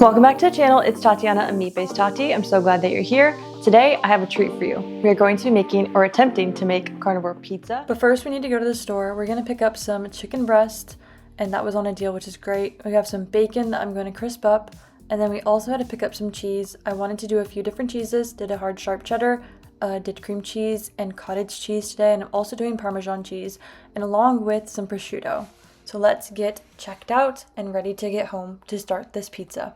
Welcome back to the channel. It's Tatiana, a meat-based Tati. I'm so glad that you're here. Today, I have a treat for you. We are going to be making or attempting to make carnivore pizza. But first, we need to go to the store. We're going to pick up some chicken breast, and that was on a deal, which is great. We have some bacon that I'm going to crisp up, and then we also had to pick up some cheese. I wanted to do a few different cheeses, did a hard sharp cheddar, did cream cheese and cottage cheese today, and I'm also doing parmesan cheese, and along with some prosciutto. So let's get checked out and ready to get home to start this pizza.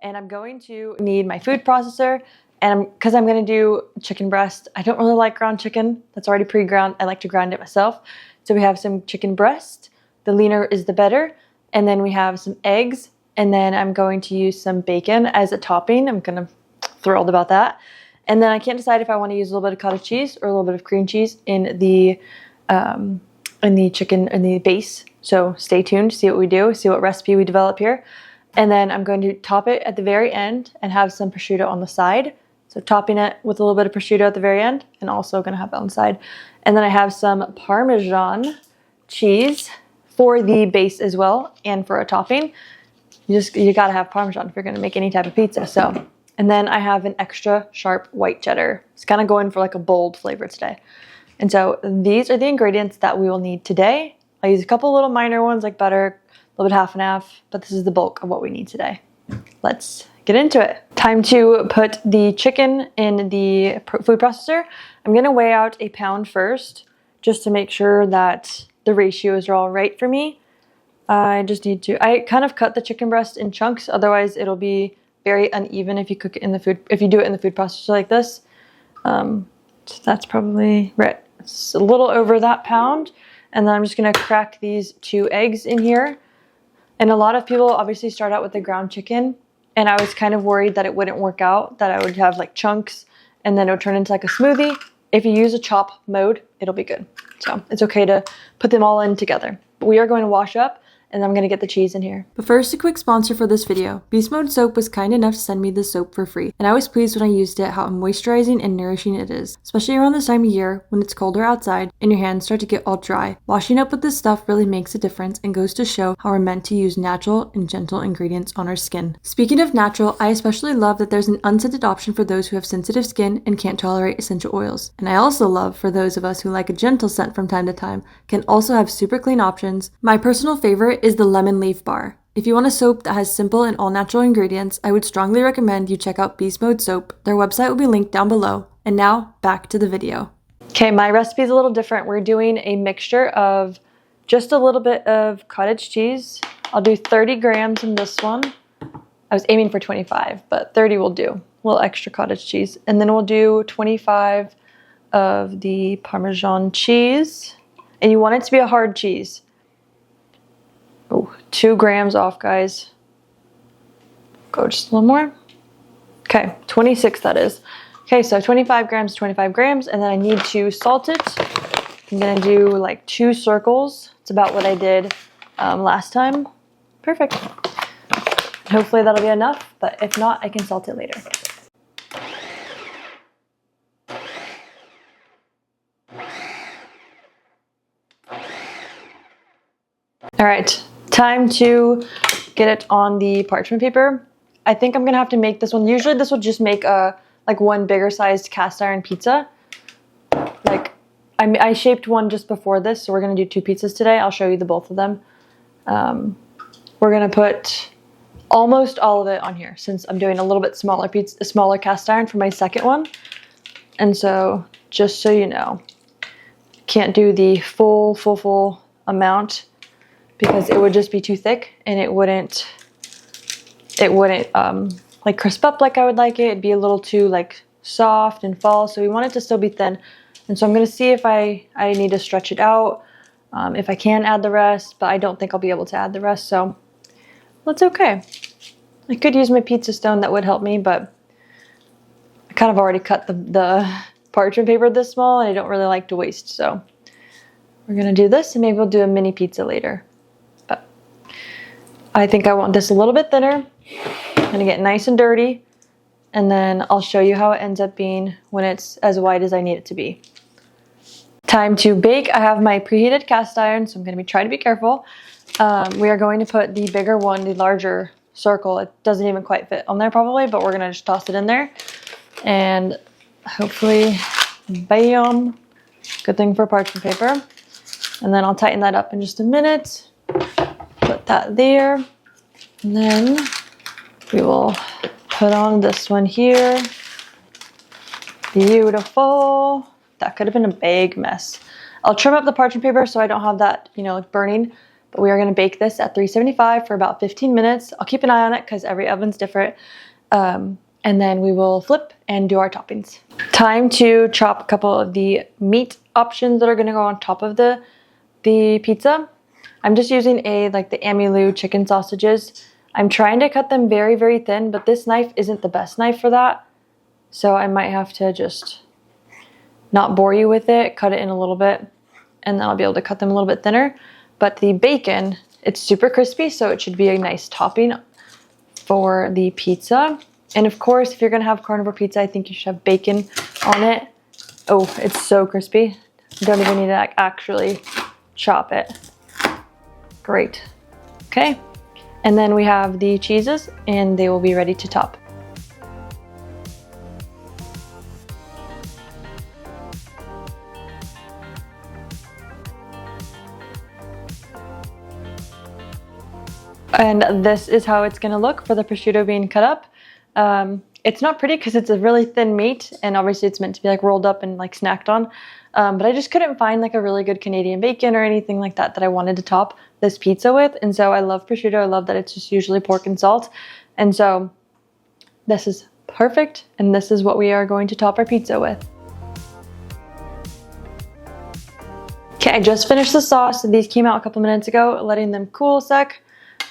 And I'm going to need my food processor, and because I'm going to do chicken breast. I don't really like ground chicken that's already pre-ground. I like to grind it myself. So we have some chicken breast. The leaner is the better. And then we have some eggs, and then I'm going to use some bacon as a topping. I'm kind of thrilled about that. And then I can't decide if I want to use a little bit of cottage cheese or a little bit of cream cheese in the chicken, in the base. So stay tuned, see what we do, see what recipe we develop here. And then I'm going to top it at the very end and have some prosciutto on the side. So topping it with a little bit of prosciutto at the very end, and also going to have that on the side. And then I have some parmesan cheese for the base as well, and for a topping. You gotta have parmesan if you're gonna make any type of pizza. So, and then I have an extra sharp white cheddar. It's kind of going for like a bold flavor today. And so these are the ingredients that we will need today. I use a couple little minor ones like butter, a little bit half and half, but this is the bulk of what we need today. Let's get into it. Time to put the chicken in the food processor. I'm gonna weigh out a pound first, just to make sure that the ratios are all right for me. I kind of cut the chicken breast in chunks, otherwise it'll be very uneven if you cook it in the food, if you do it in the food processor like this. So that's probably right. It's a little over that pound. And then I'm just gonna crack these 2 eggs in here. And a lot of people obviously start out with the ground chicken, and I was kind of worried that it wouldn't work out, that I would have like chunks and then it would turn into like a smoothie. If you use a chop mode, it'll be good. So it's okay to put them all in together. We are going to wash up, and I'm going to get the cheese in here. But first, a quick sponsor for this video. Beast Mode Soap was kind enough to send me this soap for free, and I was pleased when I used it how moisturizing and nourishing it is, especially around this time of year when it's colder outside and your hands start to get all dry. Washing up with this stuff really makes a difference and goes to show how we're meant to use natural and gentle ingredients on our skin. Speaking of natural, I especially love that there's an unscented option for those who have sensitive skin and can't tolerate essential oils. And I also love for those of us who like a gentle scent from time to time, can also have super clean options. My personal favorite is the lemon leaf bar. If you want a soap that has simple and all natural ingredients, I would strongly recommend you check out Beast Mode Soap. Their website will be linked down below. And now, back to the video. Okay, my recipe is a little different. We're doing a mixture of just a little bit of cottage cheese. I'll do 30 grams in this one. I was aiming for 25, but 30 will do. A little extra cottage cheese. And then we'll do 25 of the Parmesan cheese. And you want it to be a hard cheese. Oh, 2 grams off, guys. Go just a little more. Okay, 26 that is. Okay, so 25 grams, 25 grams, and then I need to salt it. I'm gonna do like 2 circles. It's about what I did last time. Perfect. Hopefully that'll be enough, but if not, I can salt it later. All right. Time to get it on the parchment paper. I think I'm gonna have to make this one. Usually this will just make like one bigger sized cast iron pizza. Like I shaped one just before this, so we're gonna do 2 pizzas today. I'll show you the both of them. We're gonna put almost all of it on here since I'm doing a little bit smaller pizza, a smaller cast iron for my second one. And so just so you know, can't do the full amount, because it would just be too thick and it wouldn't like crisp up like I would like it. It'd be a little too like soft and fall, so we want it to still be thin. And so I'm gonna see if I need to stretch it out, if I can add the rest, but I don't think I'll be able to add the rest, so that's okay. I could use my pizza stone, that would help me, but I kind of already cut the parchment paper this small and I don't really like to waste, so we're gonna do this and maybe we'll do a mini pizza later. I think I want this a little bit thinner. I'm gonna get nice and dirty, and then I'll show you how it ends up being when it's as wide as I need it to be. Time to bake. I have my preheated cast iron, so I'm gonna try to be careful. We are going to put the bigger one, the larger circle. It doesn't even quite fit on there probably, but we're gonna just toss it in there. And hopefully, bam, good thing for parchment paper. And then I'll tighten that up in just a minute. Put that there. And then we will put on this one here. Beautiful. That could have been a big mess. I'll trim up the parchment paper so I don't have that, you know, like burning. But we are gonna bake this at 375 for about 15 minutes. I'll keep an eye on it because every oven's different. And then we will flip and do our toppings. Time to chop a couple of the meat options that are gonna go on top of the pizza. I'm just using the Amilu chicken sausages. I'm trying to cut them very, very thin, but this knife isn't the best knife for that. So I might have to just not bore you with it, cut it in a little bit, and then I'll be able to cut them a little bit thinner. But the bacon, it's super crispy, so it should be a nice topping for the pizza. And of course, if you're gonna have carnivore pizza, I think you should have bacon on it. Oh, it's so crispy. You don't even need to actually chop it. Great. Okay. And then we have the cheeses, and they will be ready to top. And this is how it's gonna look for the prosciutto being cut up. It's not pretty because it's a really thin meat, and obviously it's meant to be like rolled up and like snacked on. But I just couldn't find like a really good Canadian bacon or anything like that that I wanted to top this pizza with. And so I love prosciutto. I love that it's just usually pork and salt. And so this is perfect. And this is what we are going to top our pizza with. Okay, I just finished the sauce. These came out a couple minutes ago, letting them cool a sec.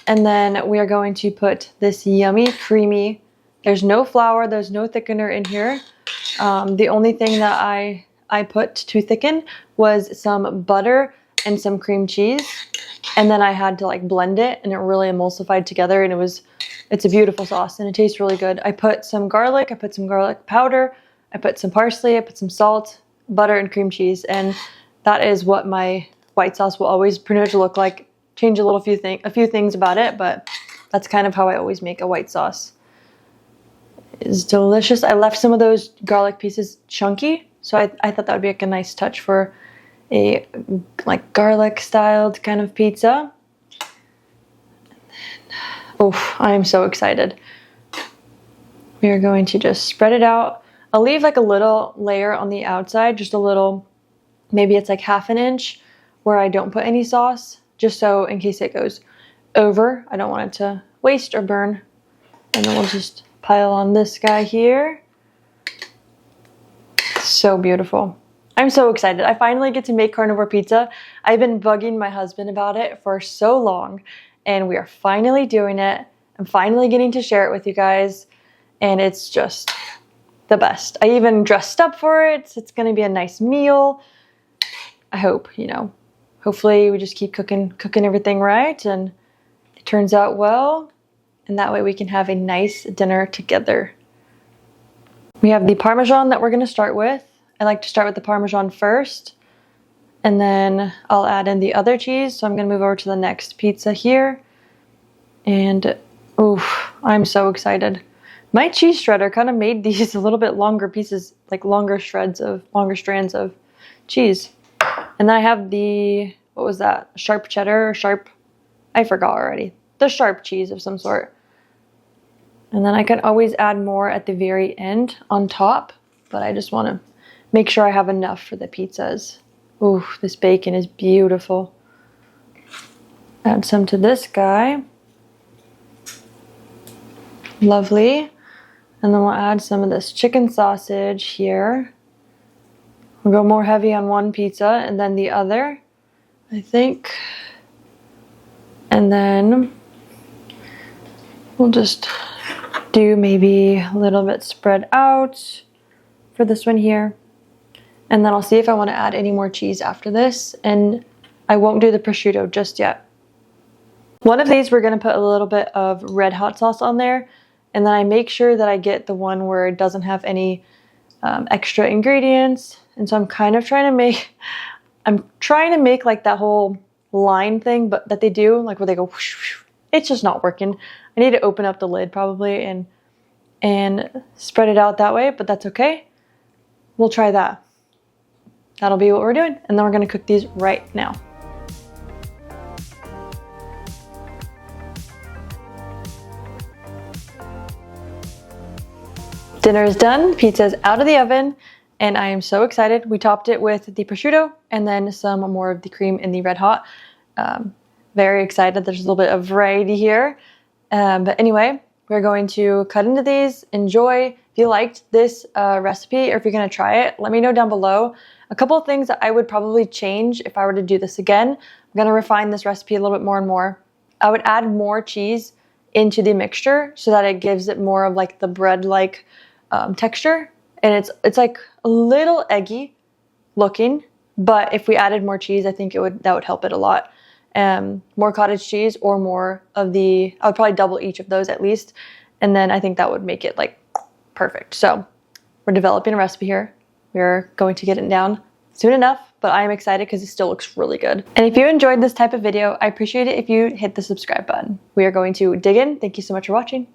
And then we are going to put this yummy, creamy, there's no flour, there's no thickener in here. The only thing that I put to thicken was some butter and some cream cheese. And then I had to like blend it, and it really emulsified together, and it's a beautiful sauce and it tastes really good. I put some garlic, I put some garlic powder, I put some parsley, I put some salt, butter, and cream cheese. And that is what my white sauce will always pretty much look like. Change a few things about it, but that's kind of how I always make a white sauce. It's delicious. I left some of those garlic pieces chunky, so I thought that would be like a nice touch for a like garlic styled kind of pizza. Oh, I am so excited. We are going to just spread it out. I'll leave like a little layer on the outside, just a little, maybe it's like half an inch where I don't put any sauce, just so in case it goes over, I don't want it to waste or burn. And then we'll just pile on this guy here. So beautiful. I'm so excited. I finally get to make carnivore pizza. I've been bugging my husband about it for so long, and we are finally doing it. I'm finally getting to share it with you guys, and it's just the best. I even dressed up for it. It's gonna be a nice meal. I hope, you know, hopefully we just keep cooking everything right and it turns out well, and that way we can have a nice dinner together. We have the Parmesan that we're gonna start with. I like to start with the Parmesan first, and then I'll add in the other cheese. So I'm gonna move over to the next pizza here. And oof, I'm so excited. My cheese shredder kind of made these a little bit longer pieces, like longer strands of cheese. And then I have the, what was that? Sharp cheddar or sharp, I forgot already. The sharp cheese of some sort. And then I can always add more at the very end on top, but I just want to make sure I have enough for the pizzas. Ooh, this bacon is beautiful. Add some to this guy. Lovely. And then we'll add some of this chicken sausage here. We'll go more heavy on one pizza and then the other, I think. And then we'll just do maybe a little bit spread out for this one here. And then I'll see if I want to add any more cheese after this. And I won't do the prosciutto just yet. One of these, we're going to put a little bit of red hot sauce on there. And then I make sure that I get the one where it doesn't have any extra ingredients. And so I'm kind of trying to make like that whole line thing, but that they do, like where they go whoosh, whoosh, it's just not working. I need to open up the lid probably and spread it out that way, but that's okay. We'll try that. That'll be what we're doing. And then we're gonna cook these right now. Dinner is done, pizza's out of the oven, and I am so excited. We topped it with the prosciutto and then some more of the cream in the Red Hot. Very excited, there's a little bit of variety here. But anyway, we're going to cut into these, enjoy. If you liked this recipe or if you're gonna try it, let me know down below. A couple of things that I would probably change if I were to do this again. I'm gonna refine this recipe a little bit more and more. I would add more cheese into the mixture so that it gives it more of like the bread-like texture, and it's like a little eggy looking, but if we added more cheese, I think that would help it a lot. More cottage cheese or more of I would probably double each of those at least, and then I think that would make it like perfect. So we're developing a recipe here. We're going to get it down soon enough, but I am excited because it still looks really good. And if you enjoyed this type of video, I appreciate it if you hit the subscribe button. We are going to dig in. Thank you so much for watching.